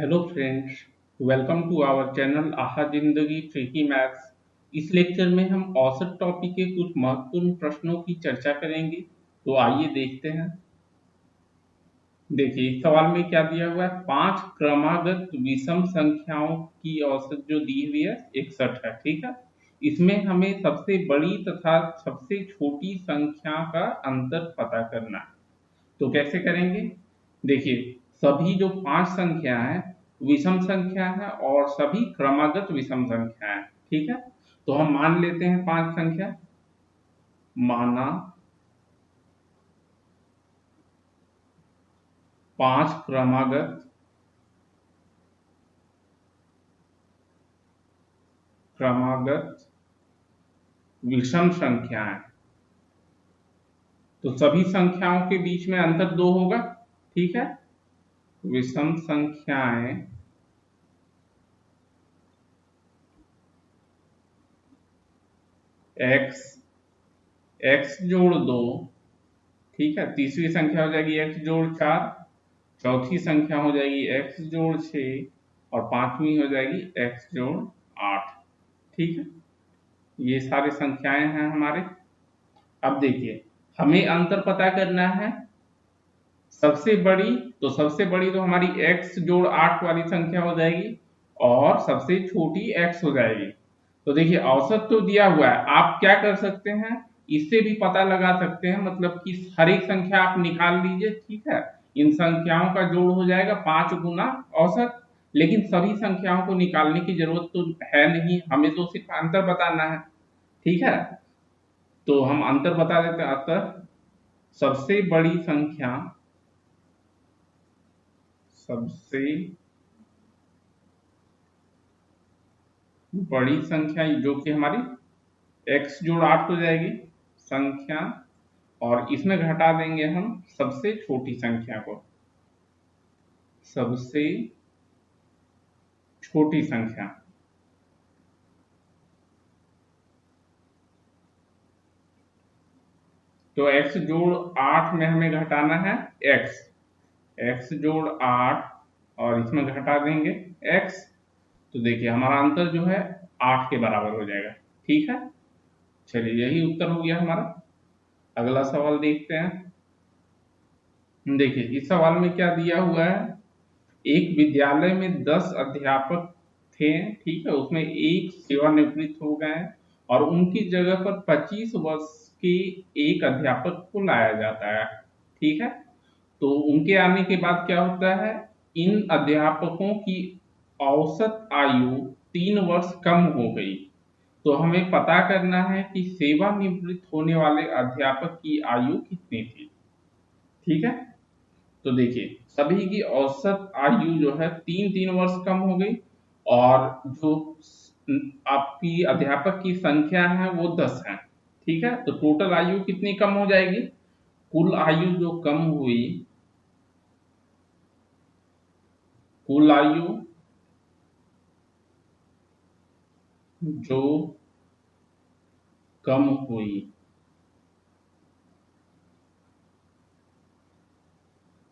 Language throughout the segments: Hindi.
Hello friends, welcome to our channel Aha Zindagi tricky maths. इस लेक्चर में हम औसत टॉपिक के कुछ महत्वपूर्ण प्रश्नों की चर्चा करेंगे। तो आइए देखते हैं। देखिए, इस सवाल में क्या दिया हुआ है। पांच क्रमागत विषम संख्याओं की औसत जो दी हुई है 61 है। ठीक है, इसमें हमें सबसे बड़ी तथा सबसे छोटी संख्या का अंतर पता करना है। तो कैसे करेंगे। देखिए, सभी जो पांच संख्या है विषम संख्या है और सभी क्रमागत विषम संख्या है। ठीक है, तो हम मान लेते हैं पांच संख्या। माना पांच क्रमागत विषम संख्या है। तो सभी संख्याओं के बीच में अंतर दो होगा। ठीक है, विषम संख्याएं x x जोड़ दो। ठीक है, तीसरी संख्या हो जाएगी x जोड़ चार, चौथी संख्या हो जाएगी x जोड़ 6 और पांचवी हो जाएगी x जोड़ 8। ठीक है, ये सारे संख्याएं हैं हमारे। अब देखिए, हमें अंतर पता करना है। सबसे बड़ी तो हमारी x जोड़ 8 वाली संख्या हो जाएगी और सबसे छोटी x हो जाएगी। तो देखिए, औसत तो दिया हुआ है, आप क्या कर सकते हैं, इससे भी पता लगा सकते हैं। मतलब कि हर एक संख्या आप निकाल लीजिए। ठीक है, इन संख्याओं का जोड़ हो जाएगा 5 गुना औसत। लेकिन सभी संख्याओं को निकालने की जरूरत तो है नहीं, हमें तो सिर्फ अंतर बताना है। ठीक है, तो हम अंतर बता देते हैं। अतः सबसे बड़ी संख्या जो कि हमारी x जोड़ 8 हो जाएगी संख्या, और इसमें घटा देंगे हम सबसे छोटी संख्या को। सबसे छोटी संख्या तो x जोड़ 8 में हमें घटाना है x जोड़ 8 और इसमें घटा देंगे x। तो देखिए, हमारा अंतर जो है 8 के बराबर हो जाएगा। ठीक है, चलिए, यही उत्तर हो गया हमारा। अगला सवाल देखते हैं। देखिए, इस सवाल में क्या दिया हुआ है। एक विद्यालय में 10 अध्यापक थे। ठीक है, उसमें एक सेवानिवृत्त हो गए हैं और उनकी जगह पर 25 वर्ष के एक अध्यापक को लाया जाता है। ठीक है, तो उनके आने के बाद क्या होता है, इन अध्यापकों की औसत आयु 3 वर्ष कम हो गई। तो हमें पता करना है कि सेवानिवृत्त होने वाले अध्यापक की आयु कितनी थी। ठीक है, तो देखिए, सभी की औसत आयु जो है 3-3 वर्ष कम हो गई और जो आपकी अध्यापक की संख्या है वो 10 है। ठीक है, तो टोटल आयु कितनी कम हो जाएगी। कुल आयु जो कम हुई, कुल आयु जो कम हुई।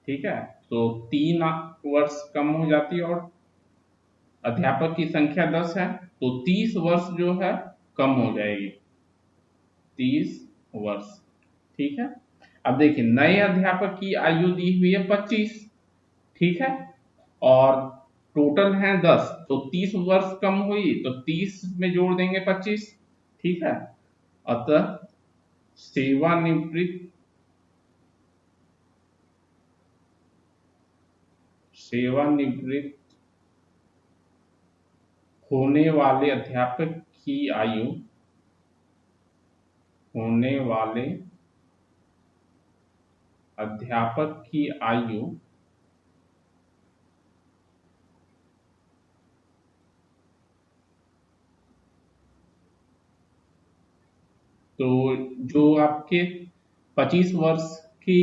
ठीक है, तो 3 वर्ष कम हो जाती है और अध्यापक की संख्या 10 है, तो 30 वर्ष जो है कम हो जाएगी। 30 वर्ष। ठीक है, अब देखिए, नए अध्यापक की आयु दी हुई है 25। ठीक है, और टोटल है 10, तो 30 वर्ष कम हुई तो 30 में जोड़ देंगे 25। ठीक है, अतः सेवानिवृत्त होने वाले अध्यापक की आयु होने वाले अध्यापक की आयु तो जो आपके 25 वर्ष की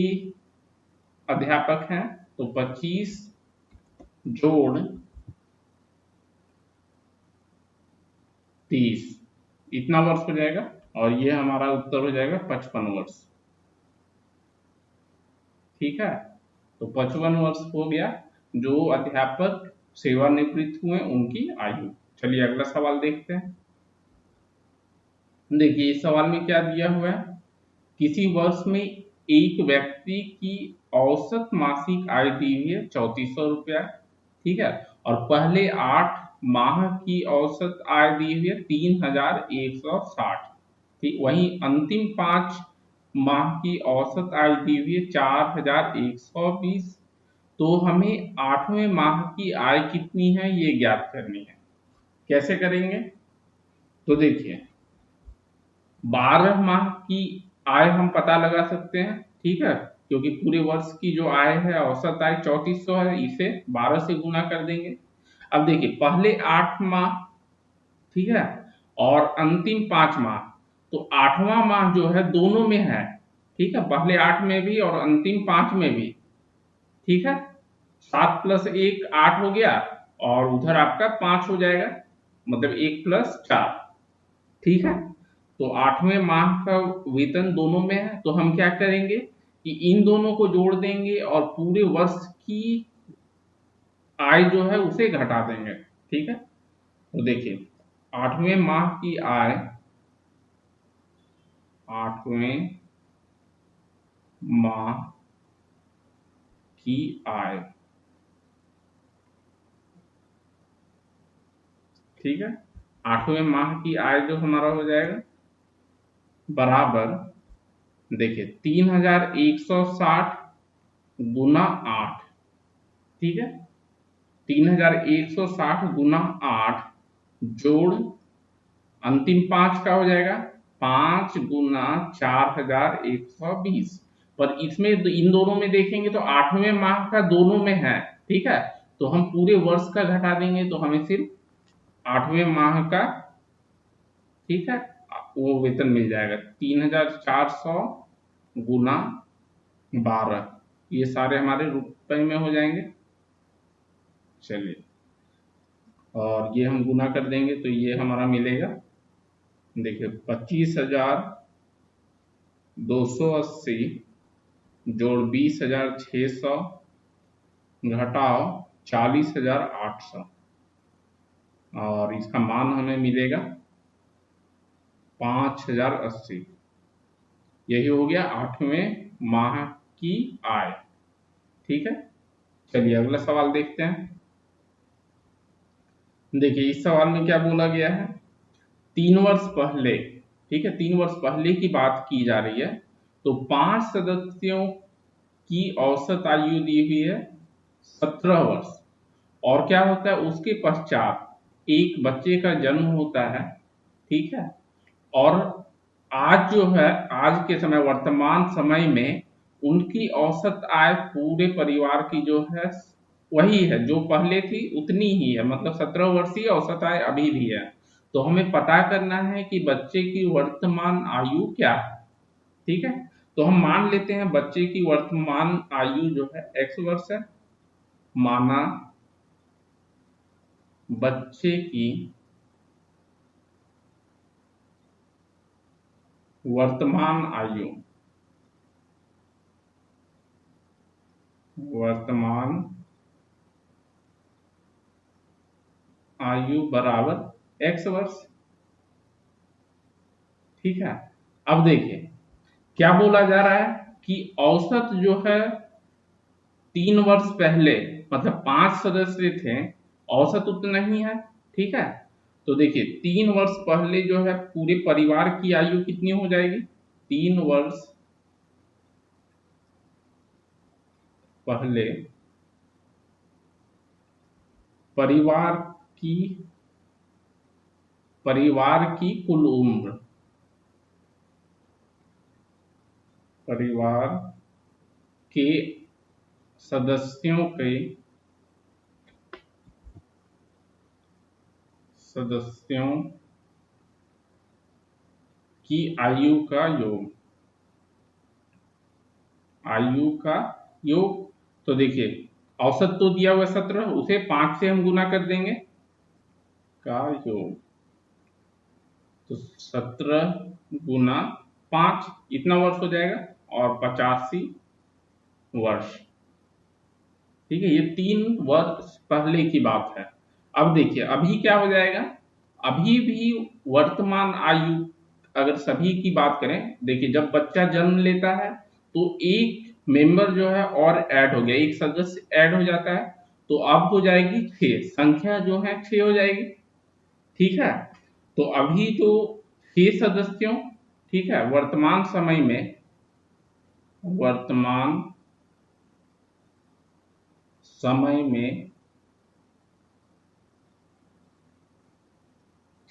अध्यापक हैं, तो 25 जोड़ 30 इतना वर्ष हो जाएगा और ये हमारा उत्तर हो जाएगा 55 वर्ष। ठीक है, तो 55 वर्ष हो गया जो अध्यापक सेवानिवृत्त हुए उनकी आयु। चलिए अगला सवाल देखते हैं। देखिए इस सवाल में क्या दिया हुआ है, किसी वर्ष में एक व्यक्ति की औसत मासिक आय दी हुई है 3400 रुपया, ठीक है, और पहले 8 माह की औसत आय दी हुई है 3160, ठीक। वहीं अंतिम 5 माह की औसत आय दी हुई है 4120। तो हमें 8वें माह की आय कितनी है ये ज्ञात करनी है। कैसे करेंगे, तो देखिए 12 माह की आय हम पता लगा सकते हैं, ठीक है, क्योंकि पूरे वर्ष की जो आय है औसत आय 3400 है, इसे 12 से गुना कर देंगे। अब देखिए पहले 8 माह, ठीक है, और अंतिम 5 माह, तो 8वां माह जो है दोनों में है, ठीक है, पहले 8 में भी और अंतिम 5 में भी, ठीक है। 7 + 1 8 हो गया, और उधर आपका 5 हो जाएगा, मतलब 1 + 4, ठीक है। तो 8वें माह का वेतन दोनों में है, तो हम क्या करेंगे कि इन दोनों को जोड़ देंगे और पूरे वर्ष की आय जो है उसे घटा देंगे, ठीक है। तो देखिए 8वें माह की आय, 8वें माह की आय, ठीक है, 8वें माह की आय जो हमारा हो जाएगा बराबर, देखिए 3160 गुना 8, ठीक है, 3160 गुना 8 जोड़ अंतिम 5 का हो जाएगा 5 गुना 4120। पर इसमें इन दोनों में देखेंगे तो 8वें माह का दोनों में है, ठीक है, तो हम पूरे वर्ष का घटा देंगे तो हमें सिर्फ 8वें माह का, ठीक है, वो वेतन मिल जाएगा 3400 गुना 12, ये सारे हमारे रुपए में हो जाएंगे। चलिए और ये हम गुना कर देंगे तो ये हमारा मिलेगा, देखिए 25,280 जोड़ 20,600 घटाओ 40,800, और इसका मान हमें मिलेगा 5,080। यही हो गया 8वें माह की आय, ठीक है। चलिए अगला सवाल देखते हैं। देखिए इस सवाल में क्या बोला गया है, 3 वर्ष पहले, ठीक है, 3 वर्ष पहले की बात की जा रही है, तो 5 सदस्यों की औसत आयु दी हुई है 17 वर्ष, और क्या होता है उसके पश्चात एक बच्चे का जन्म होता है, ठीक है, और आज जो है, आज के समय वर्तमान समय में उनकी औसत आय पूरे परिवार की जो है वही है जो पहले थी उतनी ही है, मतलब 17 वर्षीय औसत आय अभी भी है। तो हमें पता करना है कि बच्चे की वर्तमान आयु क्या है, ठीक है। तो हम मान लेते हैं बच्चे की वर्तमान आयु जो है x वर्ष है, माना बच्चे की वर्तमान आयु, वर्तमान आयु बराबर x वर्ष, ठीक है। अब देखिए क्या बोला जा रहा है कि औसत जो है 3 वर्ष पहले, मतलब 5 सदस्य थे, औसत उतना ही है, ठीक है। तो देखिए 3 वर्ष पहले जो है पूरे परिवार की आयु कितनी हो जाएगी, 3 वर्ष पहले परिवार की, परिवार की कुल उम्र, परिवार के सदस्यों के, सदस्यों की आयु का योग, आयु का योग। तो देखिए औसत तो दिया हुआ 17, उसे 5 से हम गुना कर देंगे का योग, तो 17 गुना 5 इतना वर्ष हो जाएगा, और 85 वर्ष, ठीक है, ये 3 वर्ष पहले की बात है। अब देखिए अभी क्या हो जाएगा, अभी भी वर्तमान आयु अगर सभी की बात करें, देखिए जब बच्चा जन्म लेता है तो एक मेंबर जो है और ऐड हो गया, एक सदस्य ऐड हो जाता है, तो अब हो जाएगी 6, संख्या जो है 6 हो जाएगी। ठीक है, तो अभी तो 6 सदस्यों, ठीक है, वर्तमान समय में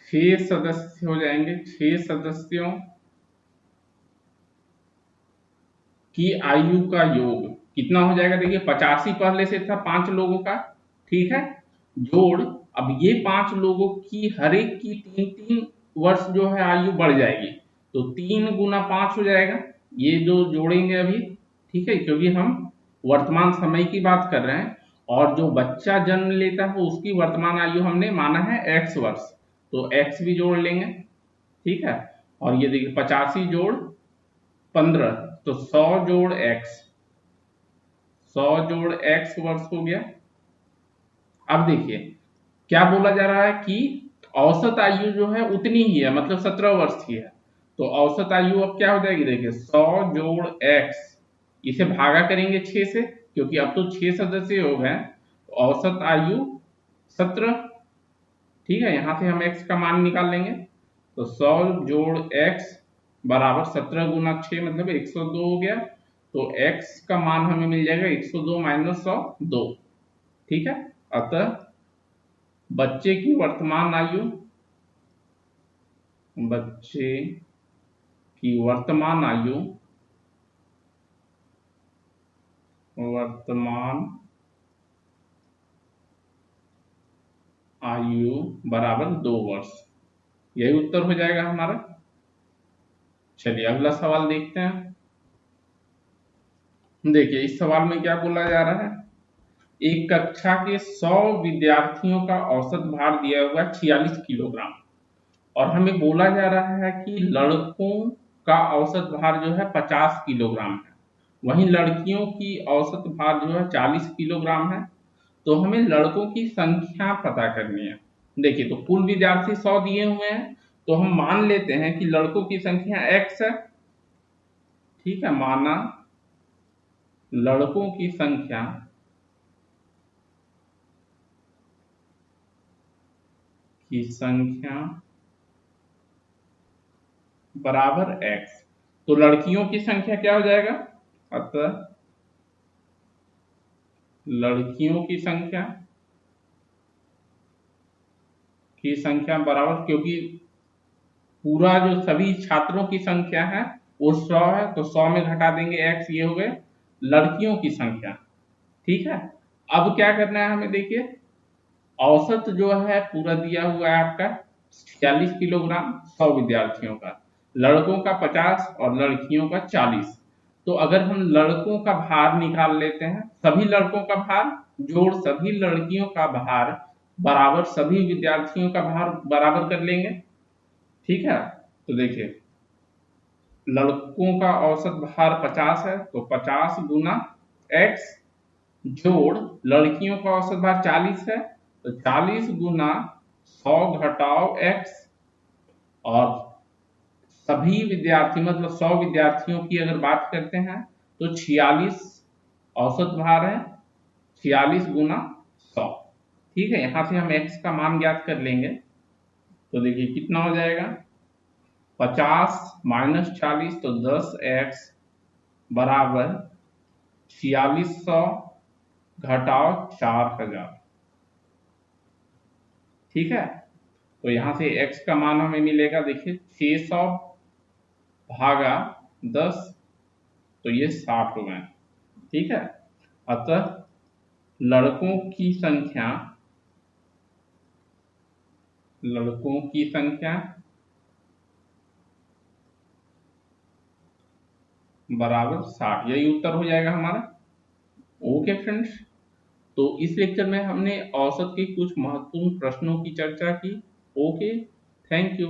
6 सदस्य हो जाएंगे, 6 सदस्यों की आयु का योग कितना हो जाएगा, देखिए 85 पहले से था 5 लोगों का, ठीक है, जोड़ अब ये 5 लोगों की हर एक की 3-3 वर्ष जो है आयु बढ़ जाएगी, तो 3 गुना 5 हो जाएगा, ये जो जोड़ेंगे अभी, ठीक है, क्योंकि हम वर्तमान समय की बात कर रहे हैं और जो बच्चा जन्म लेता है उसकी वर्तमान आयु हमने माना है x वर्ष, तो x भी जोड़ लेंगे, ठीक है, और ये देखिए 85 जोड़ 15, तो 100 जोड़ x, 100 जोड़ x वर्ष हो गया। अब देखिए क्या बोला जा रहा है कि औसत आयु जो है उतनी ही है, मतलब 17 वर्ष की है, तो औसत आयु अब क्या हो जाएगी, देखिए 100 जोड़ x, इसे भागा करेंगे 6 से, क्योंकि अब तो 6 सदस्य हो गए, तो औसत आयु 17, ठीक है, यहां से हम x का मान निकाल लेंगे, तो 100 जोड़ x बराबर 17 गुना 6 मतलब 102 हो गया, तो x का मान हमें मिल जाएगा 102 माइनस 100 2, ठीक है, अतः बच्चे की वर्तमान आयु, बच्चे की वर्तमान आयु बराबर 2 वर्ष, यही उत्तर हो जाएगा हमारा। चलिए अगला सवाल देखते हैं। देखिए इस सवाल में क्या बोला जा रहा है, एक कक्षा के 100 विद्यार्थियों का औसत भार दिया हुआ है 46 किलोग्राम, और हमें बोला जा रहा है कि लड़कों का औसत भार जो है 50 किलोग्राम है, वहीं लड़कियों की औसत भार जो है 40 किलोग्राम है, तो हमें लड़कों की संख्या पता करनी है। देखिए तो कुल विद्यार्थी 100 दिए हुए हैं, तो हम मान लेते हैं कि लड़कों की संख्या x है, ठीक है, माना लड़कों की संख्या बराबर x, तो लड़कियों की संख्या क्या हो जाएगा, अतः लड़कियों की संख्या बराबर, क्योंकि पूरा जो सभी छात्रों की संख्या है वो 100 है, तो 100 में घटा देंगे x, ये हो गए लड़कियों की संख्या, ठीक है। अब क्या करना है हमें, देखिए औसत जो है पूरा दिया हुआ है आपका 46 किलोग्राम 100 विद्यार्थियों का, लड़कों का 50 और लड़कियों का 40, तो अगर हम लड़कों का भार निकाल लेते हैं, सभी लड़कों का भार जोड़ सभी लड़कियों का भार बराबर सभी विद्यार्थियों का भार बराबर कर लेंगे, ठीक है, तो देखिए लड़कों का औसत भार 50 है, तो 50 गुना x जोड़ लड़कियों का औसत भार 40 है, तो 40 गुना 100 घटाओ x, और सभी विद्यार्थी मतलब 100 विद्यार्थियों की अगर बात करते हैं तो 46 औसत भार है, 46 गुना 100, ठीक है, यहां से हम x का मान ज्ञात कर लेंगे, तो देखिए कितना हो जाएगा, 50 माइनस 40 तो 10x बराबर 4600 घटाओ 4000, ठीक है, तो यहां से x का मान हमें मिलेगा, देखिए 600 भागा 10, तो ये 60 हो गए, ठीक है, अतः लड़कों की संख्या बराबर 60, यही उत्तर हो जाएगा हमारा। ओके फ्रेंड्स, तो इस लेक्चर में हमने औसत के कुछ महत्वपूर्ण प्रश्नों की चर्चा की। Okay, thank you.